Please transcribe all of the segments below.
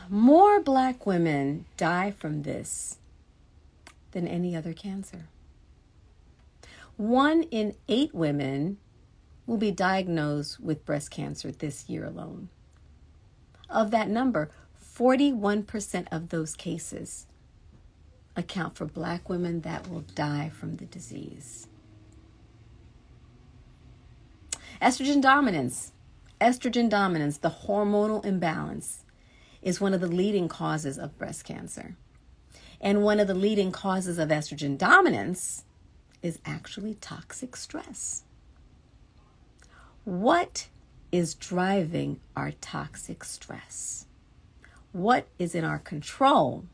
More Black women die from this than any other cancer. 1 in 8 women will be diagnosed with breast cancer this year alone. Of that number, 41% of those cases account for Black women that will die from the disease. Estrogen dominance, the hormonal imbalance, is one of the leading causes of breast cancer. And one of the leading causes of estrogen dominance is actually toxic stress. What is driving our toxic stress? What is in our control?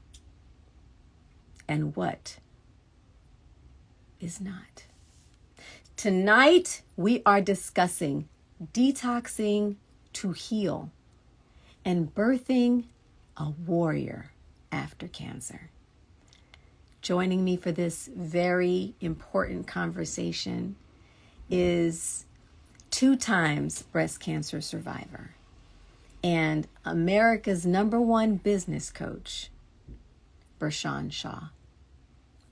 And what is not? Tonight, we are discussing detoxing to heal and birthing a warrior after cancer. Joining me for this very important conversation is 2 times breast cancer survivor and America's #1 business coach, Bershan Shaw.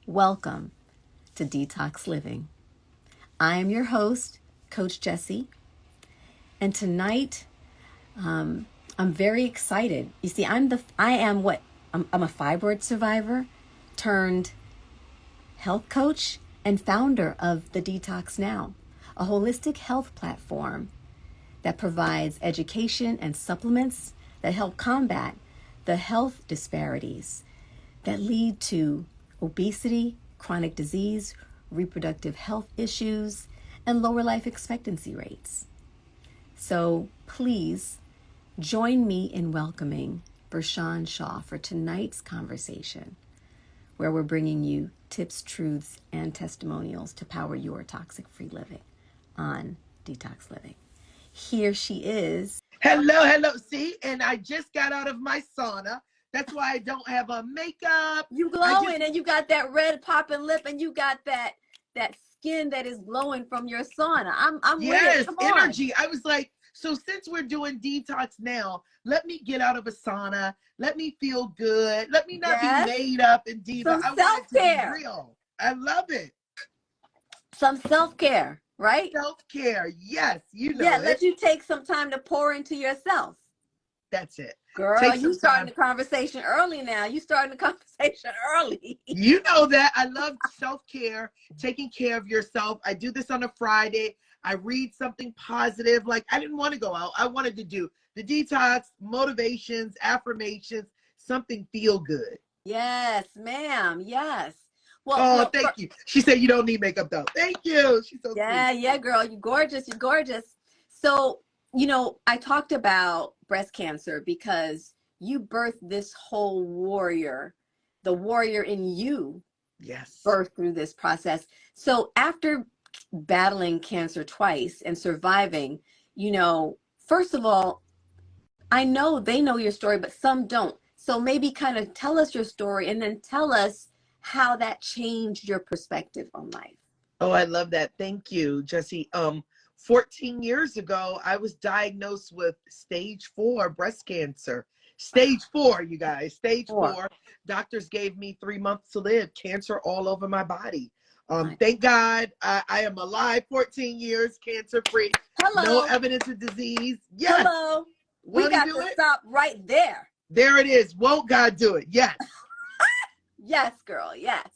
Welcome to Detox Living. I am your host, Coach Gessie, and tonight I'm very excited. You see, I'm a fibroid survivor turned health coach and founder of the Detox Now, a holistic health platform that provides education and supplements that help combat the health disparities that lead to obesity, chronic disease, reproductive health issues, and lower life expectancy rates. So please join me in welcoming Bershan Shaw for tonight's conversation, where we're bringing you tips, truths, and testimonials to power your toxic-free living on Detox Living. Here she is. Hello. See, and I just got out of my sauna. That's why I don't have a makeup. You glowing, and you got that red popping lip, and you got that skin that is glowing from your sauna. I'm yes, with it. Come energy. on. I was like, so since we're doing detox now, let me get out of a sauna. Let me feel good. Let me not be made up and diva. Some I want self-care. it to be real. I love it. Some self-care, right? Self-care. Yes, you know it. Let you take some time to pour into yourself. That's it. Girl, you starting the conversation early now. You starting the conversation early. You know that. I love self-care, taking care of yourself. I do this on a Friday. I read something positive. Like, I didn't want to go out. I wanted to do the detox, motivations, affirmations, something feel good. Yes, ma'am. Yes. Well, thank you. She said you don't need makeup though. Thank you. She's so sweet. Yeah, girl. You're gorgeous. You're gorgeous. So, I talked about breast cancer because you birthed this whole warrior, the warrior in you. Yes. Birthed through this process. So after battling cancer twice and surviving, first of all, I know they know your story, but some don't. So maybe kind of tell us your story and then tell us how that changed your perspective on life. Oh, I love that. Thank you, Jessie. 14 years ago, I was diagnosed with stage 4 breast cancer. Stage 4, you guys, stage 4. Doctors gave me 3 months to live, cancer all over my body. Thank God I am alive 14 years, cancer-free. Hello. No evidence of disease. Yes. Hello. We got to stop right there. There it is. Won't God do it? Yes. Yes, girl. Yes.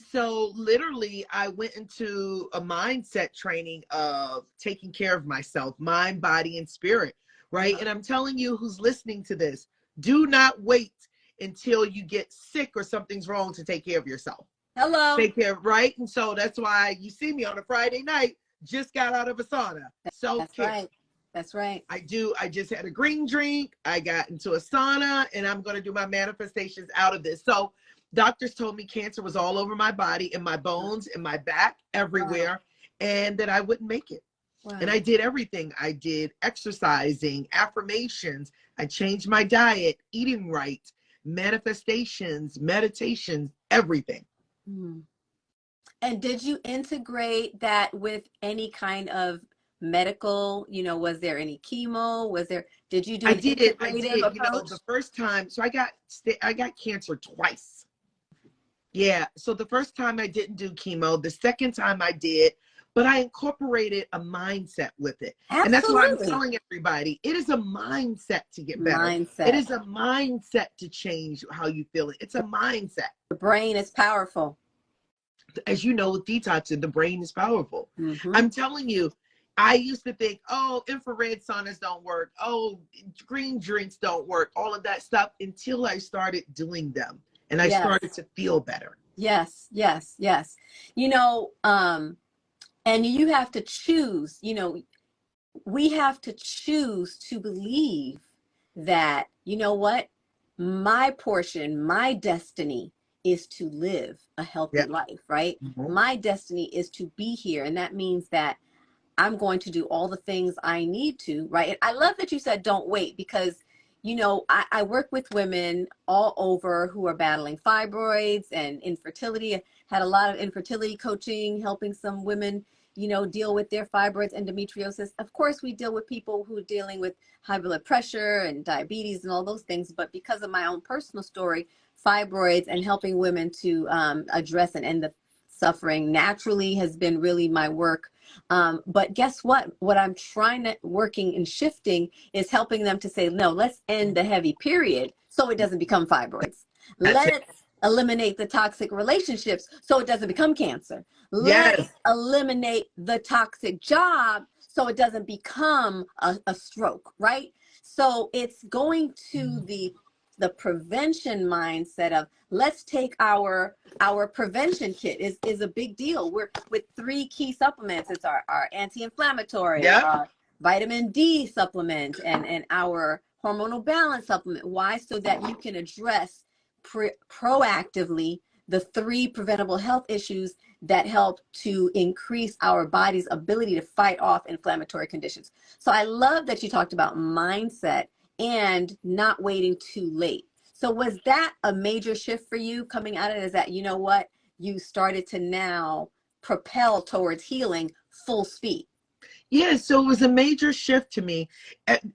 So literally, I went into a mindset training of taking care of myself, mind, body, and spirit, right? And I'm telling you who's listening to this, do not wait until you get sick or something's wrong to take care of yourself. Hello. Take care, right? And so that's why you see me on a Friday night, just got out of a sauna. Self-care. That's right. I just had a green drink. I got into a sauna, and I'm going to do my manifestations out of this. So doctors told me cancer was all over my body, in my bones, in my back, everywhere, and that I wouldn't make it. Wow. And I did everything. I did exercising, affirmations. I changed my diet, eating right, manifestations, meditations, everything. Mm. And did you integrate that with any kind of medical, was there any chemo? Did you do I an did. integrative approach? The first time, so I got cancer twice. Yeah. So the first time I didn't do chemo, the second time I did, but I incorporated a mindset with it. And that's why I'm Absolutely. telling everybody, it is a mindset to get better. Mindset. It is a mindset to change how you feel. It's a mindset. The brain is powerful. As you know, with detoxing, the brain is powerful. Mm-hmm. I'm telling you, I used to think, oh, infrared saunas don't work. Oh, green drinks don't work. All of that stuff until I started doing them and I started to feel better. Yes, yes, yes. And you have to choose, we have to choose to believe that, you know what, my portion, my destiny is to live a healthy life, right? Mm-hmm. My destiny is to be here. And that means that I'm going to do all the things I need to, right? And I love that you said don't wait, because I work with women all over who are battling fibroids and infertility. I had a lot of infertility coaching, helping some women, deal with their fibroids, endometriosis. Of course, we deal with people who are dealing with high blood pressure and diabetes and all those things. But because of my own personal story, fibroids and helping women to address and end the suffering naturally has been really my work. But guess what? What I'm working and shifting is helping them to say, no, let's end the heavy period so it doesn't become fibroids. Let's eliminate the toxic relationships so it doesn't become cancer. Let's eliminate the toxic job so it doesn't become a stroke, right? So it's going to the prevention mindset of let's take our prevention kit is a big deal. We're with 3 key supplements. It's our anti-inflammatory, our vitamin D supplement, and our hormonal balance supplement. Why? So that you can address proactively the 3 preventable health issues that help to increase our body's ability to fight off inflammatory conditions. So I love that you talked about mindset and not waiting too late. So was that a major shift for you coming out of it? Is that, you know what, you started to now propel towards healing full speed? Yeah, so it was a major shift to me.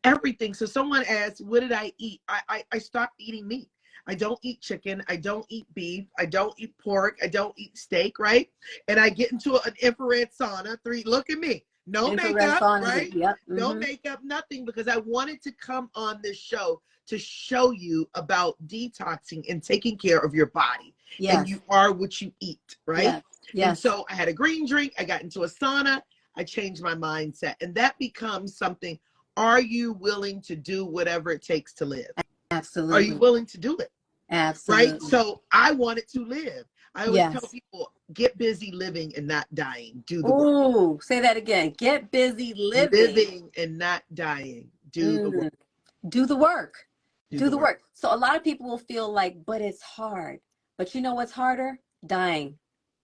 Everything. So someone asked, what did I eat? I stopped eating meat. I don't eat chicken. I don't eat beef. I don't eat pork. I don't eat steak, right? And I get into an infrared sauna. Look at me. No makeup, right? Yep. Mm-hmm. No makeup, nothing, because I wanted to come on this show to show you about detoxing and taking care of your body. Yes. And you are what you eat, right? Yes. Yes. And so I had a green drink. I got into a sauna. I changed my mindset. And that becomes something. Are you willing to do whatever it takes to live? Absolutely. Are you willing to do it? Absolutely. Right? So I wanted to live. I always tell people, get busy living and not dying. Do the work. Ooh, say that again. Get busy living. Living and not dying. Do the work. Do the work. Do the work. So a lot of people will feel like, but it's hard. But you know what's harder? Dying.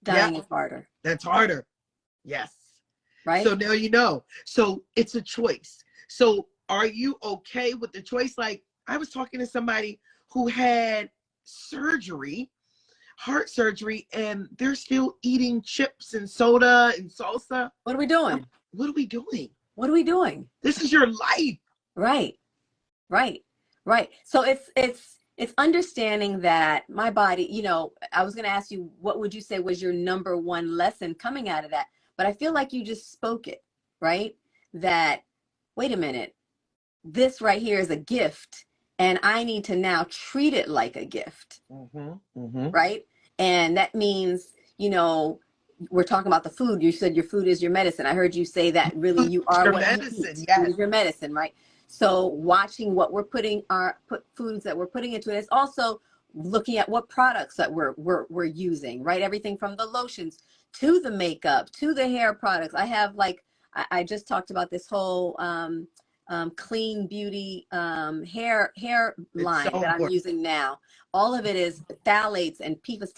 Dying is harder. That's harder. Yes. Right. So now you know. So it's a choice. So are you okay with the choice? Like, I was talking to somebody who had surgery, heart surgery, and they're still eating chips and soda and salsa. What are we doing? What are we doing? What are we doing? This is your life. Right. Right. Right. So it's understanding that my body, I was going to ask you, what would you say was your number one lesson coming out of that? But I feel like you just spoke it, right? That, wait a minute, this right here is a gift. And I need to now treat it like a gift, right? And that means, we're talking about the food. You said your food is your medicine. I heard you say that really you are your what medicine. You eat. Yes. Food is your medicine, right? So watching what we're putting foods that we're putting into it. It's also looking at what products that we're using, right? Everything from the lotions to the makeup to the hair products. I have I just talked about this whole clean beauty hair line that I'm using now. All of it is phthalates and PFAS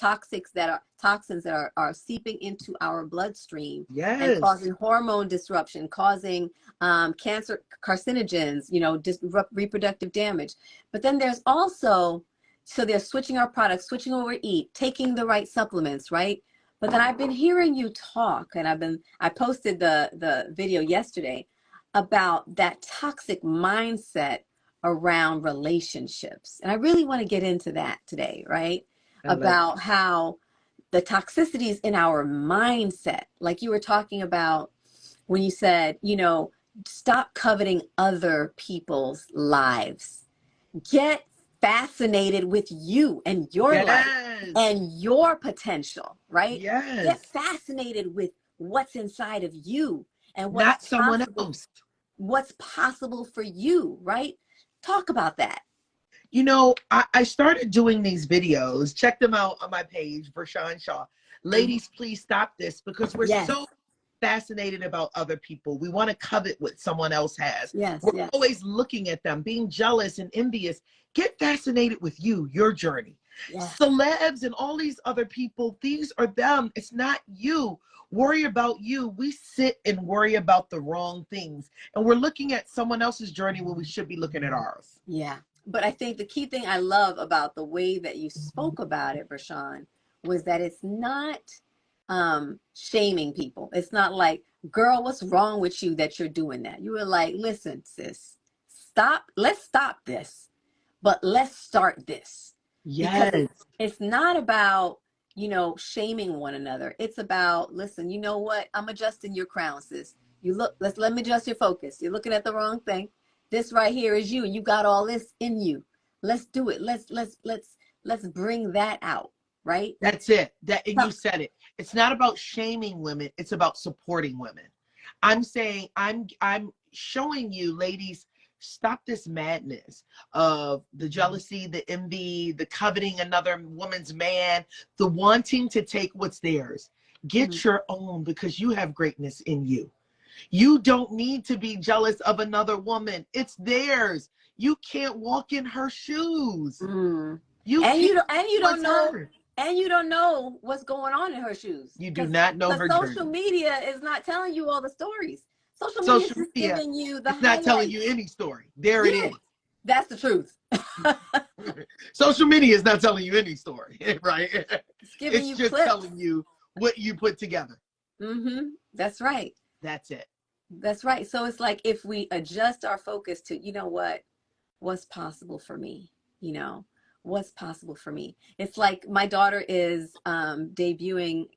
toxins that are seeping into our bloodstream and causing hormone disruption, causing cancer, carcinogens, reproductive damage. But then there's also, so they're switching our products, switching what we eat, taking the right supplements, right? But then I've been hearing you talk, and I posted the video yesterday about that toxic mindset around relationships. And I really want to get into that today, right? I love About how the toxicities in our mindset, like you were talking about when you said, stop coveting other people's lives. Get fascinated with you and your life Yes. and your potential, right? Yes. Get fascinated with what's inside of you and Not someone else. what's possible for you, right? Talk about that. I started doing these videos. Check them out on my page, Bershan Shaw. Ladies, please stop this, because we're Yes. so fascinated about other people. We want to covet what someone else has. Yes. We're Yes. always looking at them, being jealous and envious. Get fascinated with you, your journey. Yes. Celebs and all these other people, these are them. It's not you. Worry about you. We sit and worry about the wrong things. And we're looking at someone else's journey when we should be looking at ours. Yeah. But I think the key thing I love about the way that you spoke about it, Bershan, was that it's not shaming people. It's not like, girl, what's wrong with you that you're doing that? You were like, listen, sis, stop. Let's stop this, but let's start this. Because Yes. it's not about, shaming one another. It's about, listen, you know what? I'm adjusting your crown, sis. Let me adjust your focus. You're looking at the wrong thing. This right here is you, and you got all this in you. Let's do it. Let's bring that out, right? That's it. And you said it. It's not about shaming women. It's about supporting women. I'm saying, I'm showing you, ladies, stop this madness of the jealousy, the envy, the coveting another woman's man, the wanting to take what's theirs. Get your own, because you have greatness in you. You don't need to be jealous of another woman. It's theirs. You can't walk in her shoes. You don't know. And you don't know what's going on in her shoes. You do not know her social journey. Media is not telling you all the stories. Social media is just giving you the It's not telling you any story. There it is. That's the truth. Social media is not telling you any story, right? It's just clips. telling you what you put together. That's right. That's it. That's right. So it's like, if we adjust our focus to, what's possible for me, what's possible for me. It's like my daughter is debuting,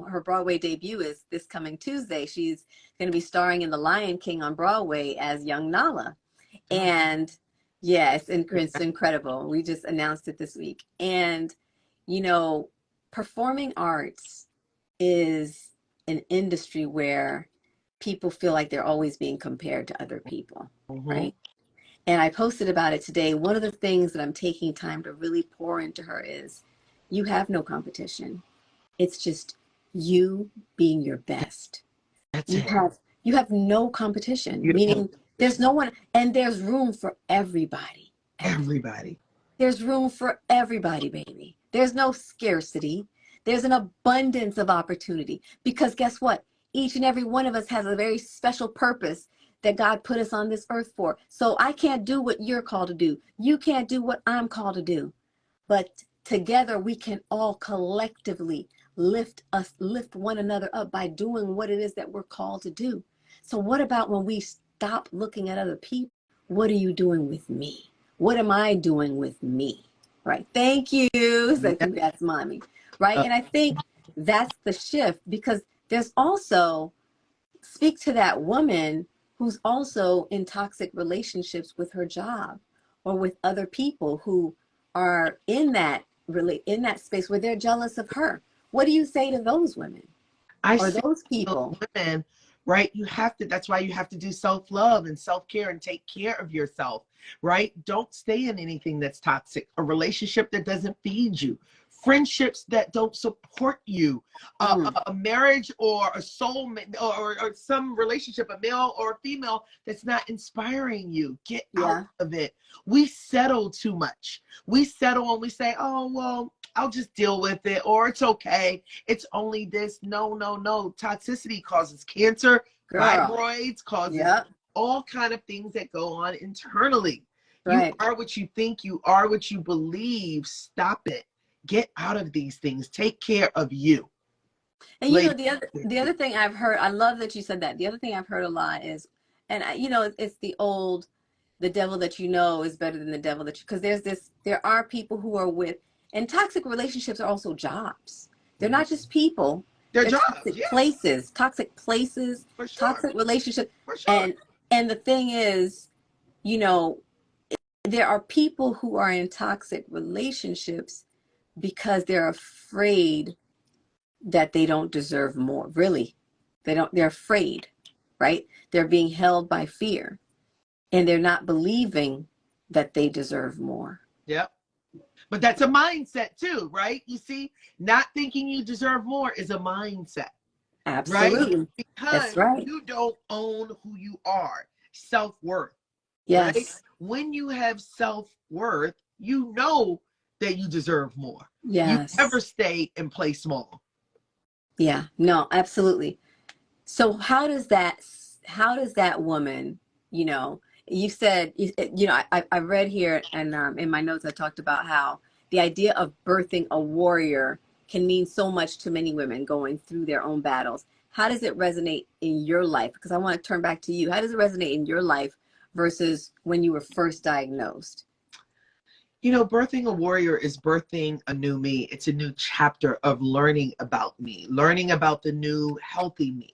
her Broadway debut is this coming Tuesday. She's going to be starring in The Lion King on Broadway as young Nala. And yeah, it's incredible. We just announced it this week. And, performing arts is an industry where people feel like they're always being compared to other people, right? And I posted about it today. One of the things that I'm taking time to really pour into her is, you have no competition. It's just you being your best. You have no competition, meaning there's no one, and there's room for everybody. Everybody. There's room for everybody, baby. There's no scarcity. There's an abundance of opportunity, because guess what? Each and every one of us has a very special purpose that God put us on this earth for. So I can't do what you're called to do. You can't do what I'm called to do. But together we can all collectively lift one another up by doing what it is that we're called to do. So what about when we stop looking at other people? What are you doing with me? What am I doing with me? Right. Thank you. So congrats, mommy. Right. And I think that's the shift, because there's also, speak to that woman who's also in toxic relationships with her job or with other people who are in that space where they're jealous of her. What do you say to those women or those people? Women, right? That's why you have to do self-love and self-care and take care of yourself, right? Don't stay in anything that's toxic, a relationship that doesn't feed you, friendships that don't support you, a marriage or a soulmate or some relationship, a male or a female, that's not inspiring you. Get out of it. We settle too much. We settle and we say, oh, well, I'll just deal with it, or it's okay. It's only this. No. Toxicity causes cancer, fibroids, causes all kind of things that go on internally. Right. You are what you think. You are what you believe. Stop it. Get out of these things. Take care of you. And you know, Lady, the other thing I've heard, I love that you said that. The other thing I've heard a lot is, and you know, it's the old, the devil that you know is better than the devil that you, because there are people who are with, and toxic relationships are also jobs. They're not just people. their They're jobs, yeah, toxic places, for sure, toxic relationships. for sure. And the thing is, you know, there are people who are in toxic relationships because they're afraid that they don't deserve more. Really, they're afraid, right? They're being held by fear, and they're not believing that they deserve more. Yep. But that's a mindset too, right? You see, not thinking you deserve more is a mindset, right? Absolutely. That's Because right. you don't own who you are, self-worth, right? Yes. When you have self-worth, you know that you deserve more. You never Yes. stay and play small. Yeah. No, absolutely. So how does that woman, you know, you said, you know, I read here, and in my notes, I talked about how the idea of birthing a warrior can mean so much to many women going through their own battles. How does it resonate in your life? Because I want to turn back to you. How does it resonate in your life versus when you were first diagnosed? You know, birthing a warrior is birthing a new me. It's a new chapter of learning about me, learning about the new healthy me.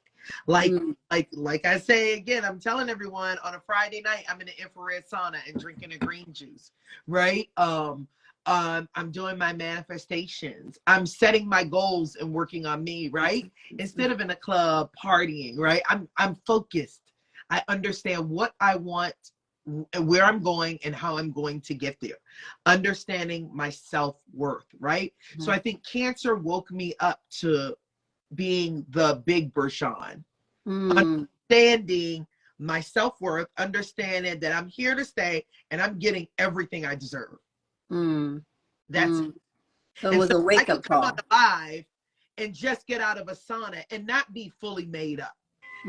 Like, Mm. like I say again, I'm telling everyone on a Friday night, I'm in an infrared sauna and drinking a green juice, right? I'm doing my manifestations. I'm setting my goals and working on me, right? Instead of in a club partying, right? I'm focused. I understand what I want, where I'm going, and how I'm going to get there. Understanding my self-worth, right? Mm-hmm. So I think cancer woke me up to being the big Bershan, understanding my self-worth, understanding that I'm here to stay and I'm getting everything I deserve. Mm. That's Mm. So it and was so a I wake can up come on call. live and just get out of a sauna and not be fully made up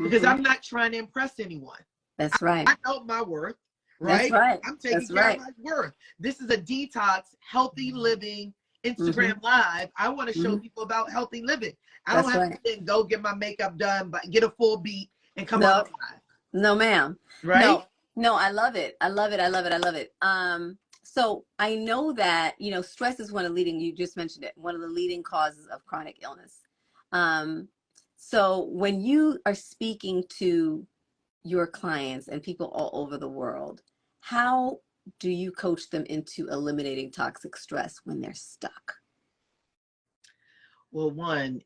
because Mm-hmm. I'm not trying to impress anyone. That's right. I know my worth, That's right? right. I'm taking That's care of right. my worth. This is a detox, healthy living Mm-hmm. Instagram live. I want to show Mm-hmm. people about healthy living. I don't That's have right. to then go get my makeup done, but get a full beat and come on No, live, no, ma'am. right? No, no, I love it. I love it. I love it. I love it. So I know that, you know, stress is one of the leading, you just mentioned it, one of the leading causes of chronic illness. Um, so when you are speaking to your clients and people all over the world, how do you coach them into eliminating toxic stress when they're stuck? Well, one,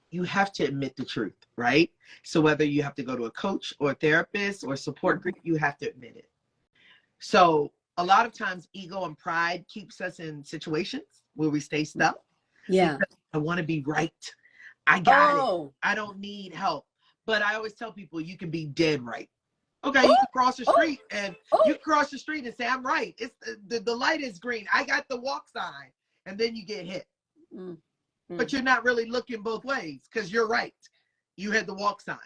you have to admit the truth, right? So whether you have to go to a coach or a therapist or support group, you have to admit it. So a lot of times ego and pride keeps us in situations where we stay stuck Yeah. because I want to be right. I got it. Oh, I don't need help. But I always tell people you can be dead right. Okay, oh, you can cross the oh, street and oh. you can cross the street and say, I'm right. It's the light is green. I got the walk sign. And then you get hit. Mm, But mm, you're not really looking both ways because you're right. You had the walk sign.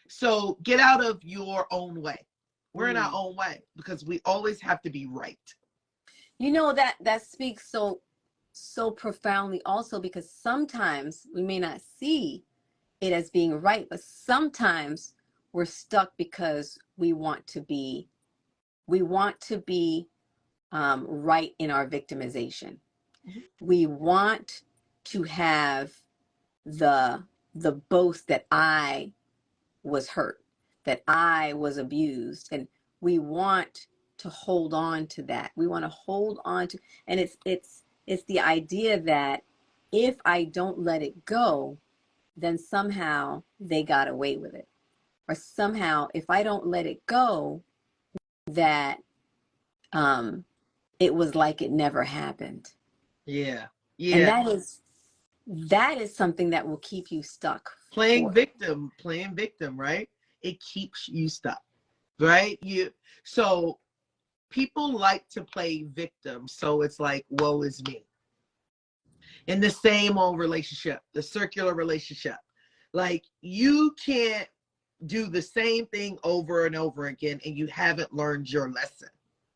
So get out of your own way. We're in our mm. own way because we always have to be right. You know, that speaks so profoundly also, because sometimes we may not see it as being right, but sometimes we're stuck because we want to be right in our victimization. Mhm. We want to have the the boast that I was hurt, that I was abused, and we want to hold on to that. We want to hold on to, and it's the idea that if I don't let it go, then somehow they got away with it. Or somehow if I don't let it go, that um it was like it never happened. Yeah. And Yeah. that is something that will keep you stuck Playing for. victim, right? It keeps you stuck, right? So people like to play victim. So it's like, woe is me. In the same old relationship, the circular relationship. Like you can't do the same thing over and over again and you haven't learned your lesson.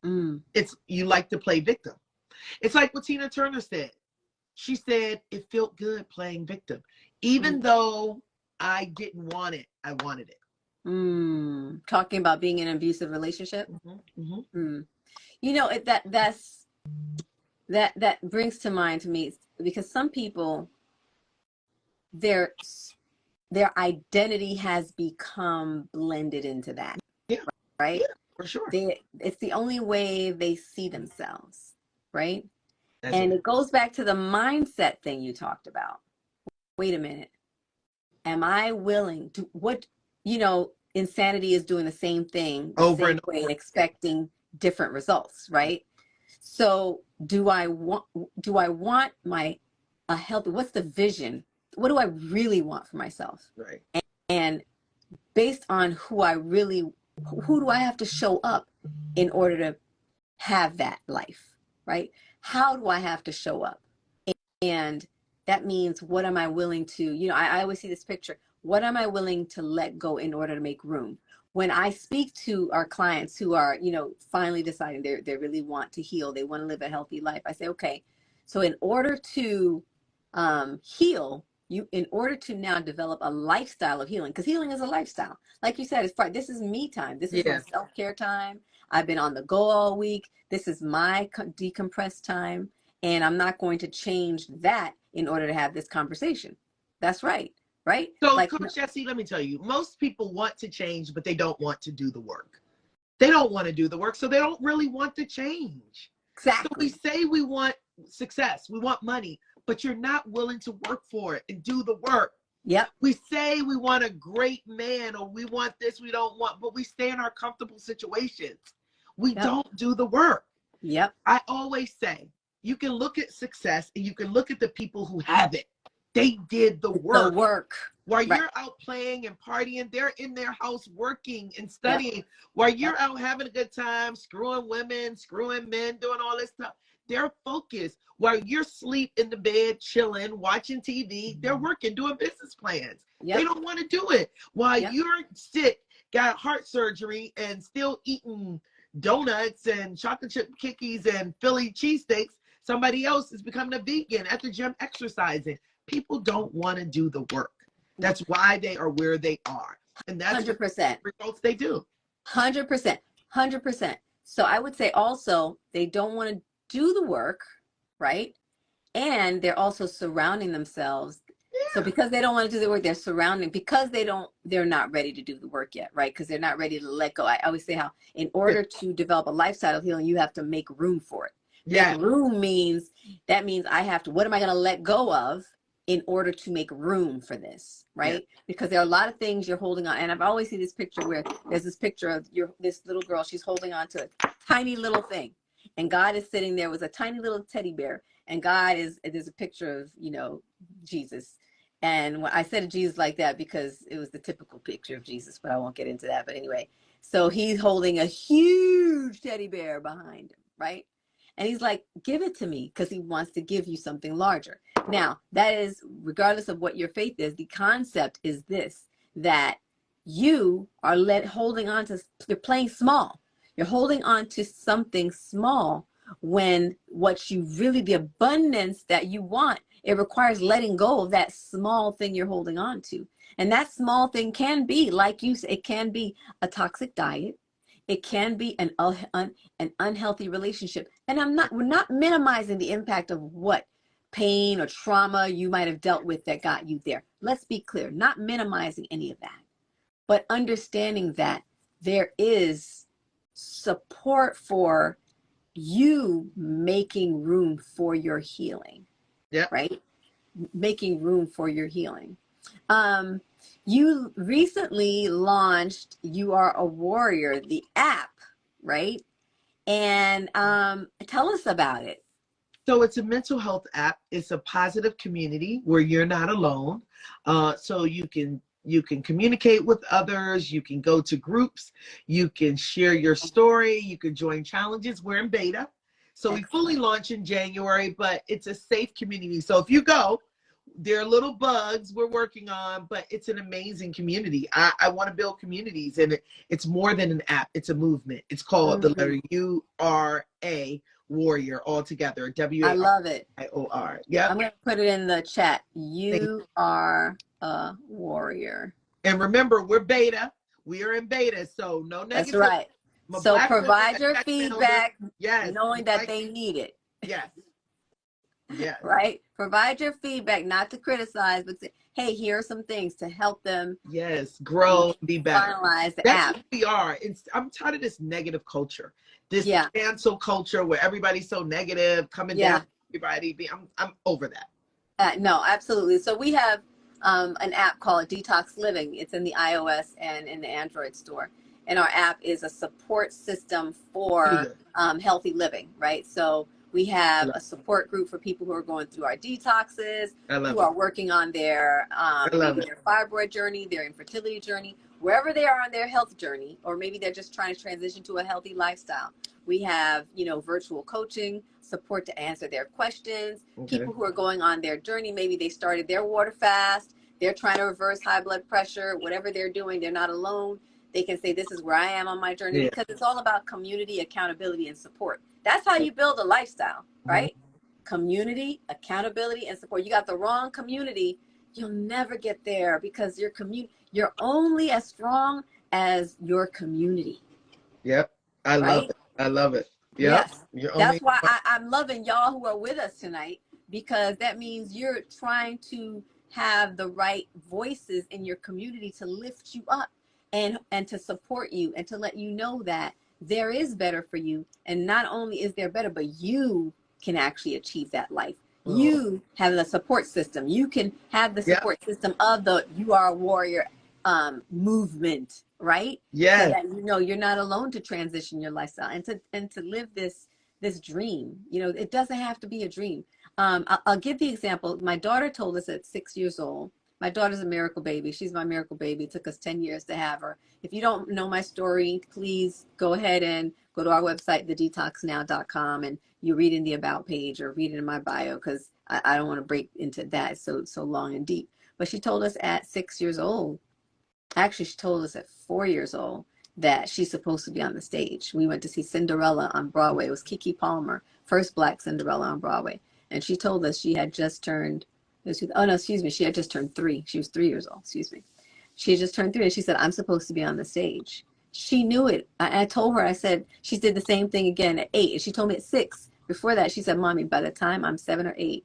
Mm. It's you like to play victim. It's like what Tina Turner said. She said it felt good playing victim. Even though I didn't want it, I wanted it. Talking about being in an abusive relationship. You know, that brings to mind to me, because some people, their identity has become blended into that. Yeah. Right? Yeah, for sure. It's the only way they see themselves, right? That's and it. It goes back to the mindset thing you talked about. Wait a minute. Am I willing to, what, insanity is doing the same thing the Over same and way over. and expecting different results, right? So do I want a healthy, what's the vision? What do I really want for myself? Right. And based on who do I have to show up in order to have that life, right? How do I have to show up? And that means, what am I willing to, I always see this picture. What am I willing to let go in order to make room? When I speak to our clients who are, finally deciding they really want to heal, they want to live a healthy life, I say, okay, so in order to heal, in order to now develop a lifestyle of healing, because healing is a lifestyle. Like you said, this is me time. This is my self-care time. I've been on the go all week. This is my decompressed time. And I'm not going to change that in order to have this conversation. That's right. Right? So, Like, Coach Gessie, let me tell you, most people want to change, but they don't want to do the work. They don't want to do the work, so they don't really want to change. exactly. So we say we want success, we want money, but you're not willing to work for it and do the work. Yep. We say we want a great man, or we want this, we don't want, but we stay in our comfortable situations. We don't do the work. Yep. I always say, you can look at success and you can look at the people who have it. They did the work. While you're out playing and partying, they're in their house working and studying. While you're out having a good time, screwing women, screwing men, doing all this stuff, they're focused. While you're asleep in the bed, chilling, watching TV, they're working, doing business plans. They don't want to do it. While you're sick, got heart surgery, and still eating donuts and chocolate chip cookies and Philly cheesesteaks, somebody else is becoming a vegan at the gym exercising. People don't want to do the work. That's why they are where they are. And that's 100%. the results they do. 100%. 100%. So I would say also, they don't want to do the work, right? And they're also surrounding themselves. So because they don't want to do the work, they're surrounding, because they're not ready to do the work yet, right? Because they're not ready to let go. I always say how, in order to develop a lifestyle of healing, you have to make room for it. Make room means, I have to, what am I going to let go of in order to make room for this, right? Because there are a lot of things you're holding on. And I've always seen this picture where there's this picture of this little girl, she's holding on to a tiny little thing. And God is sitting there with a tiny little teddy bear. And there's a picture of, Jesus. And when I said Jesus like that, because it was the typical picture of Jesus, but I won't get into that. But anyway, so he's holding a huge teddy bear behind him, right? And he's like, give it to me, because he wants to give you something larger. Now, that is, regardless of what your faith is, the concept is this, that you are holding on to, you're playing small. You're holding on to something small, when what you really, the abundance that you want, it requires letting go of that small thing you're holding on to. And that small thing can be, like you said, it can be a toxic diet. It can be an unhealthy relationship. And we're not minimizing the impact of what pain or trauma you might have dealt with that got you there. Let's be clear, not minimizing any of that, but understanding that there is support for you making room for your healing. Right? Making room for your healing. You recently launched You Are a Warrior, the app, right? And tell us about it. So it's a mental health app. It's a positive community where you're not alone. So you can communicate with others. You can go to groups. You can share your story. You can join challenges. We're in beta. So we fully launch in January, but it's a safe community. So if you go, there are little bugs we're working on, but it's an amazing community. I want to build communities, and it's more than an app. It's a movement. It's called the letter URA, Warrior all together. I love it. WAIOR. Yep. I'm going to put it in the chat. You are a warrior. And remember, we're beta. We are in beta, so no negative. That's right. My So Black provide women, your feedback, yes, knowing that they need it. Yes. Yes. Right? Provide your feedback, not to criticize, but say, hey, here are some things to help them. Yes, grow, be better. Finalize the That's app. what we are. I'm tired of this negative culture, this cancel culture where everybody's so negative, coming down, everybody. I'm over that. No, absolutely. So we have an app called Detox Living. It's in the iOS and in the Android store. And our app is a support system for healthy living, right? So we have a support group for people who are going through our detoxes, who are working on their maybe their fibroid journey, their infertility journey, wherever they are on their health journey, or maybe they're just trying to transition to a healthy lifestyle. We have, virtual coaching, support to answer their questions, people who are going on their journey. Maybe they started their water fast. They're trying to reverse high blood pressure, whatever they're doing, they're not alone. They can say, this is where I am on my journey, because it's all about community, accountability, and support. That's how you build a lifestyle, right? Community, accountability, and support. You got the wrong community, you'll never get there, because you're only as strong as your community. Yep. I love it. I love it. Yep. Yes. That's why I'm loving y'all who are with us tonight, because that means you're trying to have the right voices in your community to lift you up and to support you and to let you know that there is better for you. And not only is there better, but you can actually achieve that life. You have the support system. You can have the support system of the You Are a Warrior movement, right? Yeah. So that you're not alone to transition your lifestyle and to live this dream. It doesn't have to be a dream. I'll give the example. My daughter told us at 6 years old. My daughter's a miracle baby. She's my miracle baby. It took us 10 years to have her. If you don't know my story, please go ahead and go to our website, thedetoxnow.com, and you read in the about page or read it in my bio, because I don't want to break into that so long and deep. But she told us at 6 years old, actually she told us at 4 years old, that she's supposed to be on the stage. We went to see Cinderella on Broadway. It was Keke Palmer, first Black Cinderella on Broadway. And she told us she had just turned, she had just turned 3. She was 3 years old, She had just turned 3, and she said, I'm supposed to be on the stage. She knew it. I told her, I said, she did the same thing again at 8. And she told me at 6. Before that, she said, Mommy, by the time I'm 7 or 8,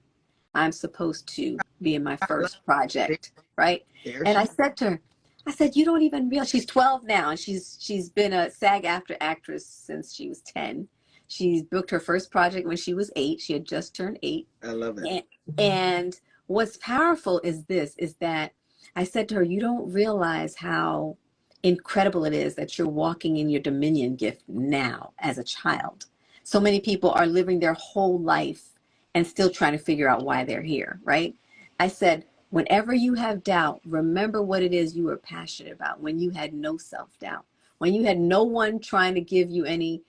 I'm supposed to be in my first project, right? And I said to her, you don't even realize, she's 12 now, and she's been a SAG-AFTRA actress since she was 10. She's booked her first project when she was 8. She had just turned 8. I love it. And what's powerful is that I said to her, you don't realize how incredible it is that you're walking in your dominion gift now as a child. So many people are living their whole life and still trying to figure out why they're here, right? I said, whenever you have doubt, remember what it is you were passionate about when you had no self-doubt, when you had no one trying to give you any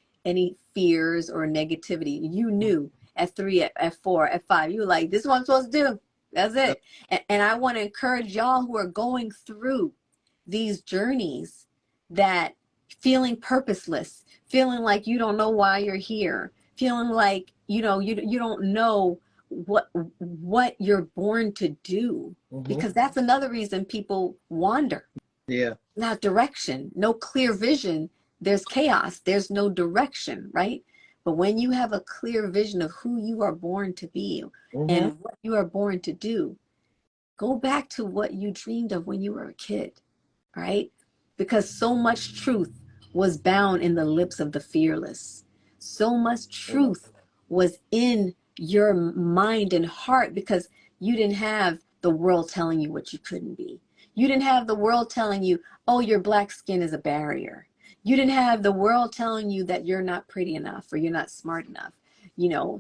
fears or negativity. You knew at 3, at 4, at 5, you were like, this is what I'm supposed to do. That's it. And I want to encourage y'all who are going through these journeys, that feeling purposeless, feeling like you don't know why you're here, feeling like, you don't know what you're born to do, because that's another reason people wander. Not direction, no clear vision. There's chaos. There's no direction, right? But when you have a clear vision of who you are born to be and what you are born to do, go back to what you dreamed of when you were a kid, right? Because so much truth was bound in the lips of the fearless. So much truth was in your mind and heart, because you didn't have the world telling you what you couldn't be. You didn't have the world telling you, oh, your black skin is a barrier. You didn't have the world telling you that you're not pretty enough or you're not smart enough,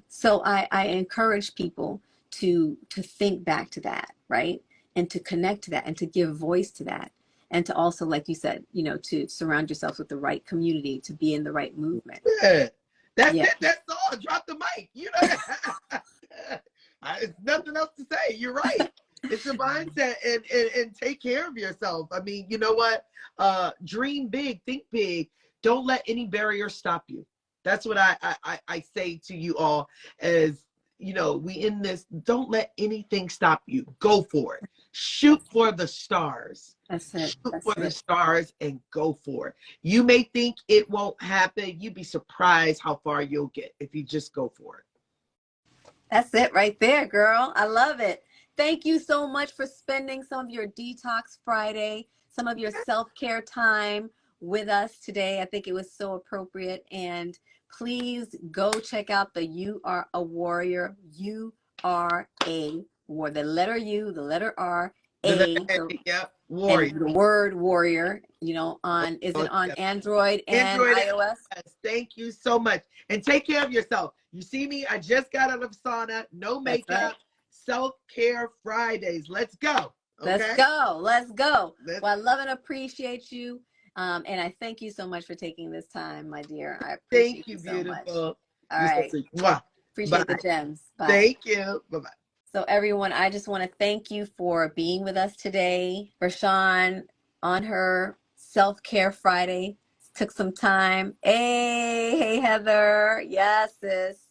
So I encourage people to think back to that, right? And to connect to that and to give voice to that. And to also, like you said, to surround yourself with the right community, to be in the right movement. Yeah. That's it. That's all. Drop the mic. It's nothing else to say. You're right. It's a mindset, and take care of yourself. I mean, you know what? Dream big, think big. Don't let any barrier stop you. That's what I say to you all as, you know, we in this, don't let anything stop you. Go for it. Shoot for the stars. That's it. Shoot That's for the it. stars and go for it. You may think it won't happen. You'd be surprised how far you'll get if you just go for it. That's it right there, girl. I love it. Thank you so much for spending some of your Detox Friday, some of your self-care time with us today. I think it was so appropriate. And please go check out the You Are a Warrior. You are a warrior. The letter U, the letter R, A. Yep, And warrior. the word warrior, you know, is it on Android and iOS? Yes. Thank you so much. And take care of yourself. You see me, I just got out of sauna, no makeup, right. self-care Fridays. Let's go. Okay? Let's go. Let's go. Well, I love and appreciate you. And I thank you so much for taking this time, my dear. I appreciate Thank you, so much. beautiful. All right. Mwah. Appreciate Bye. the gems. Bye. Thank you. Bye-bye. So everyone, I just want to thank you for being with us today. Bershan, on her self-care Friday, took some time. Hey, Heather. Yes, sis.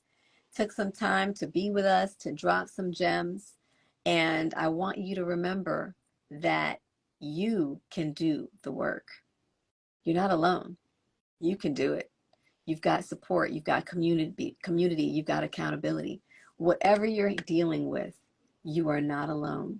Took some time to be with us, to drop some gems. And I want you to remember that you can do the work. You're not alone. You can do it. You've got support. You've got community. You've got accountability. Whatever you're dealing with, you are not alone.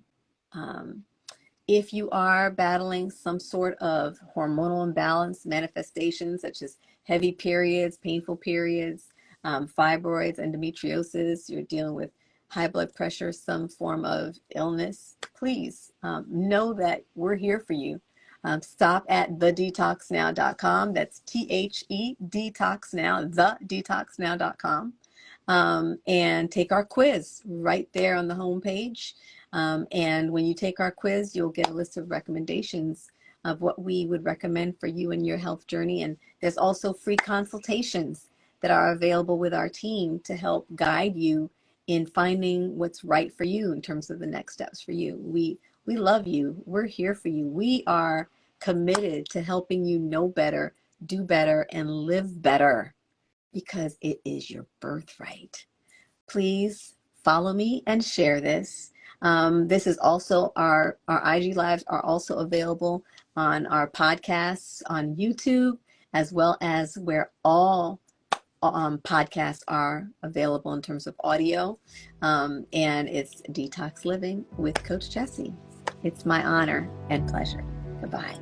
If you are battling some sort of hormonal imbalance manifestations, such as heavy periods, painful periods, fibroids, endometriosis, you're dealing with high blood pressure, some form of illness, please know that we're here for you. Stop at thedetoxnow.com. That's THE detoxnow, thedetoxnow.com. And take our quiz right there on the homepage. And when you take our quiz, you'll get a list of recommendations of what we would recommend for you in your health journey. And there's also free consultations that are available with our team to help guide you in finding what's right for you in terms of the next steps for you. We love you. We're here for you. We are committed to helping you know better, do better, and live better, because it is your birthright. Please follow me and share this. This is also our IG Lives are also available on our podcasts on YouTube, as well as where all podcasts are available in terms of audio. And it's Detox Living with Coach Gessie. It's my honor and pleasure. Goodbye.